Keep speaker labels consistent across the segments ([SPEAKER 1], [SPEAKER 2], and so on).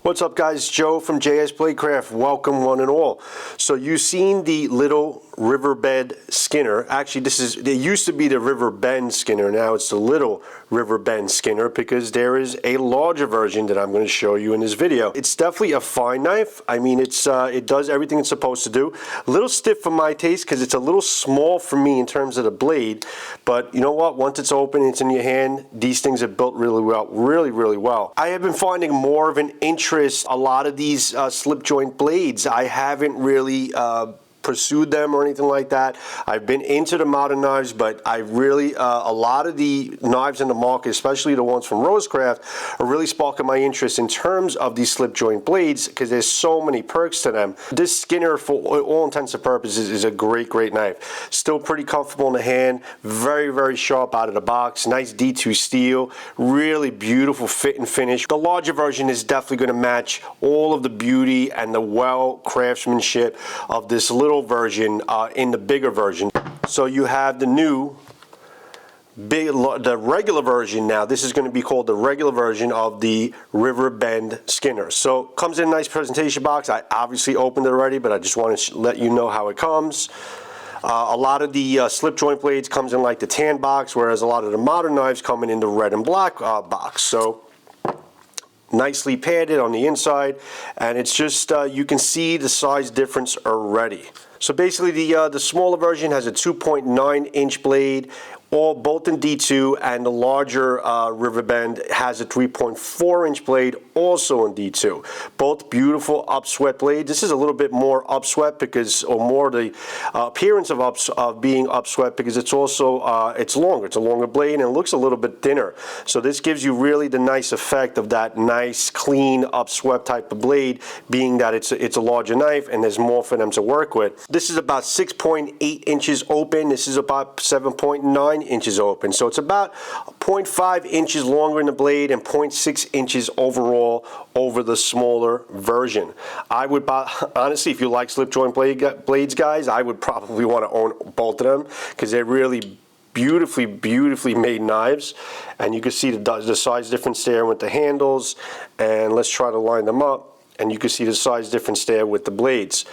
[SPEAKER 1] What's up guys, Joe from JS Bladecraft. Welcome one and all. So you've seen the little Riverbend Skinner. Actually it used to be the Riverbend Skinner, now it's the little Riverbend Skinner because there is a larger version that I'm going to show you in this video. It's definitely a fine knife. I mean it does everything it's supposed to do. A little stiff for my taste because it's a little small for me in terms of the blade, but you know what, once it's open, it's in your hand, these things are built really well, really well. I have been finding more of an interest a lot of these slip joint blades. I haven't really pursued them or anything like that. I've been into the modern knives, but I really, a lot of the knives in the market, especially the ones from RoseCraft, are really sparking my interest in terms of these slip joint blades because there's so many perks to them. This Skinner, for all intents and purposes, is a great knife. Still pretty comfortable in the hand, very sharp out of the box, nice D2 steel, really beautiful fit and finish. The larger version is definitely going to match all of the beauty and the well craftsmanship of this little version in the bigger version. So you have the the regular version now. This is going to be called the regular version of the Riverbend Skinner. So comes in a nice presentation box. I obviously opened it already, but I just want to let you know how it comes. A lot of the slip joint blades comes in like the tan box, whereas a lot of the modern knives come in the red and black box. So nicely padded on the inside, and it's just you can see the size difference already. So basically the smaller version has a 2.9 inch blade, both in D2, and the larger Riverbend has a 3.4 inch blade, also in D2. Both beautiful upswept blades. This is a little bit more upswept because, or more the appearance of being upswept because it's also it's longer. It's a longer blade and it looks a little bit thinner. So this gives you really the nice effect of that nice, clean, upswept type of blade, being that it's a larger knife and there's more for them to work with. This is about 6.8 inches open. This is about 7.9 inches open, so it's about 0.5 inches longer in the blade and 0.6 inches overall over the smaller version. I would honestly, if you like slip joint blades, guys, I would probably want to own both of them because they're really beautifully made knives, and you can see the size difference there with the handles. And let's try to line them up. And you can see the size difference there with the blades.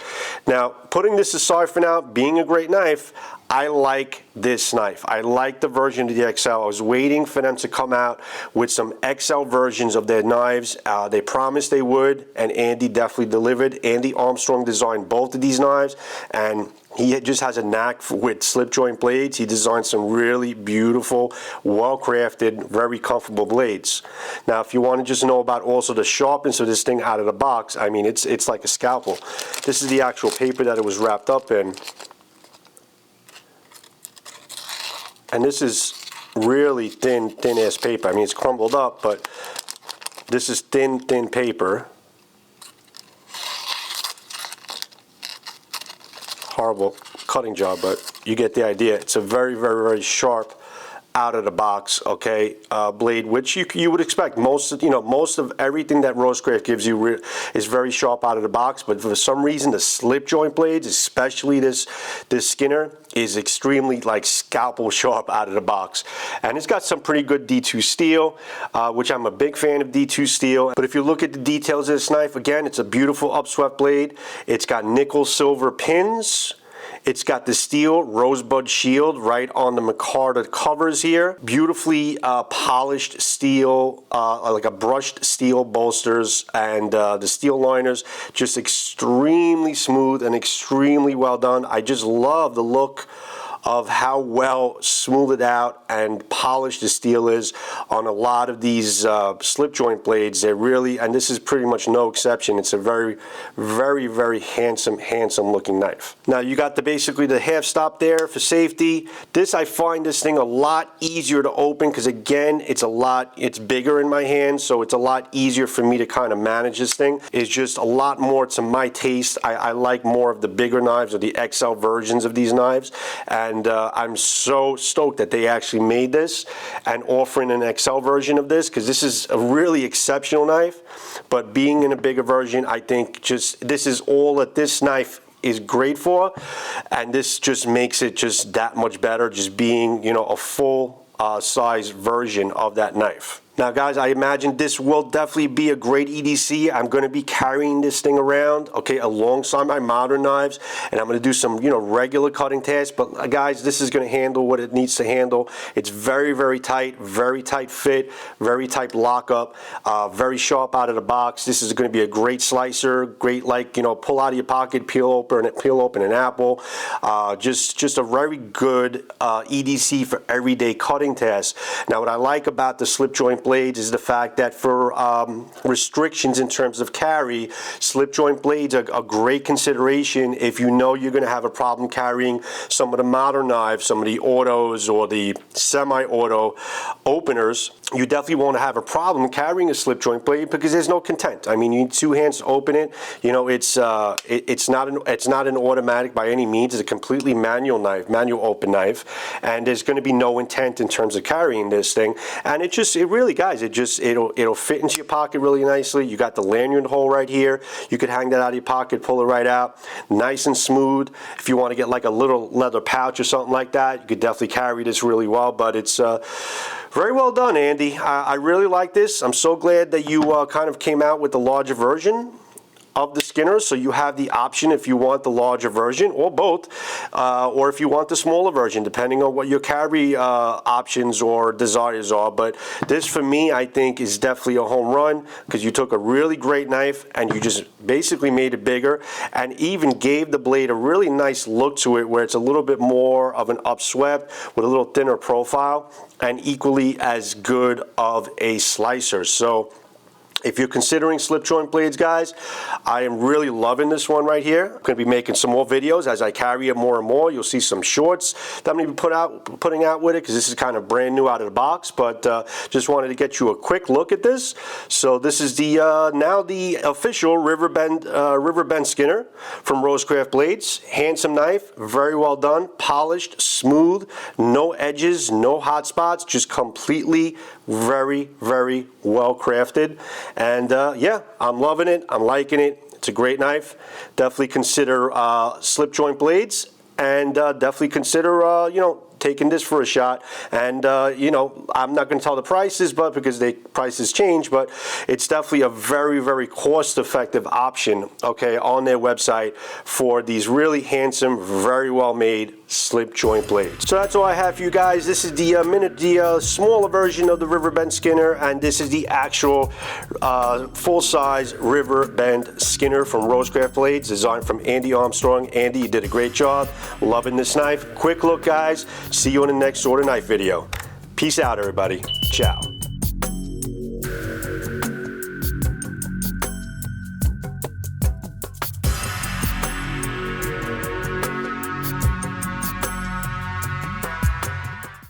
[SPEAKER 1] Now, putting this aside for now, being a great knife, I like this knife. I like the version of the XL. I was waiting for them to come out with some XL versions of their knives. They promised they would, and Andy definitely delivered. Andy Armstrong designed both of these knives, and he just has a knack with slip joint blades. He designed some really beautiful, well-crafted, very comfortable blades. Now, if you want to just know about also the sharpness of this thing out of the box, I mean, it's like a scalpel. This is the actual paper that it was wrapped up in. And this is really thin-ass paper. I mean, it's crumbled up, but this is thin paper. Horrible cutting job, but you get the idea. It's a very sharp, out of the box, okay, blade, which you would expect. Most of everything that RoseCraft gives you is very sharp out of the box, but for some reason the slip joint blades, especially this Skinner, is extremely like scalpel sharp out of the box. And it's got some pretty good D2 steel, which I'm a big fan of D2 steel. But if you look at the details of this knife, again, it's a beautiful upswept blade. It's got nickel silver pins. It's got the steel rosebud shield right on the micarta covers here. Beautifully polished steel, like a brushed steel bolsters, and the steel liners just extremely smooth and extremely well done. I just love the look of how well smoothed out and polished the steel is on a lot of these slip joint blades. They're really, and this is pretty much no exception, it's a very handsome looking knife. Now you got basically the half stop there for safety. I find this thing a lot easier to open because, again, it's bigger in my hand, so it's a lot easier for me to kind of manage this thing. It's just a lot more to my taste. I like more of the bigger knives or the XL versions of these knives, and I'm so stoked that they actually made this and offering an XL version of this, because this is a really exceptional knife. But being in a bigger version, I think this is all that this knife is great for, and this just makes it just that much better, just being, you know, a full size version of that knife. Now guys, I imagine this will definitely be a great EDC. I'm going to be carrying this thing around, okay, alongside my modern knives, and I'm going to do some, you know, regular cutting tasks. But guys, this is going to handle what it needs to handle. It's very, very tight fit, very tight lockup, very sharp out of the box. This is going to be a great slicer, great, like, you know, pull out of your pocket, peel open an apple. Just a very good EDC for everyday cutting tasks. Now, what I like about the slip joint blades is the fact that for restrictions in terms of carry, slip joint blades are a great consideration if you know you're going to have a problem carrying some of the modern knives, some of the autos or the semi-auto openers. You definitely won't have a problem carrying a slip joint blade because there's no content. I mean, you need two hands to open it. You know, it's not an automatic by any means. It's a completely manual knife, manual open knife, and there's going to be no intent in terms of carrying this thing. And it really, guys, it'll fit into your pocket really nicely. You got the lanyard hole right here. You could hang that out of your pocket, pull it right out, nice and smooth. If you want to get like a little leather pouch or something like that, you could definitely carry this really well. But it's very well done, Andy. I really like this. I'm so glad that you kind of came out with the larger version of the Skinner, so you have the option if you want the larger version or both, or if you want the smaller version, depending on what your carry options or desires are. But this, for me, I think is definitely a home run because you took a really great knife and you just basically made it bigger and even gave the blade a really nice look to it where it's a little bit more of an upswept with a little thinner profile and equally as good of a slicer. So if you're considering slip joint blades, guys, I am really loving this one right here. I'm going to be making some more videos as I carry it more and more. You'll see some shorts that I'm going to be putting out with it because this is kind of brand new out of the box. But just wanted to get you a quick look at this. So this is the now the official Riverbend Skinner from RoseCraft Blades. Handsome knife, very well done, polished, smooth, no edges, no hot spots, just completely very, very well crafted. And yeah, I'm loving it. I'm liking it. It's a great knife. Definitely consider slip joint blades, and definitely consider you know, taking this for a shot. And you know, I'm not going to tell the prices, but because the prices change, but it's definitely a very, very cost-effective option, okay, on their website for these really handsome, very well-made slip joint blades. So that's all I have for you guys. This is the smaller version of the Riverbend Skinner, and this is the actual full-size Riverbend Skinner from RoseCraft Blades, designed from Andy Armstrong. Andy, you did a great job. Loving this knife. Quick look, guys. See you in the next sword and knife video. Peace out, everybody. Ciao.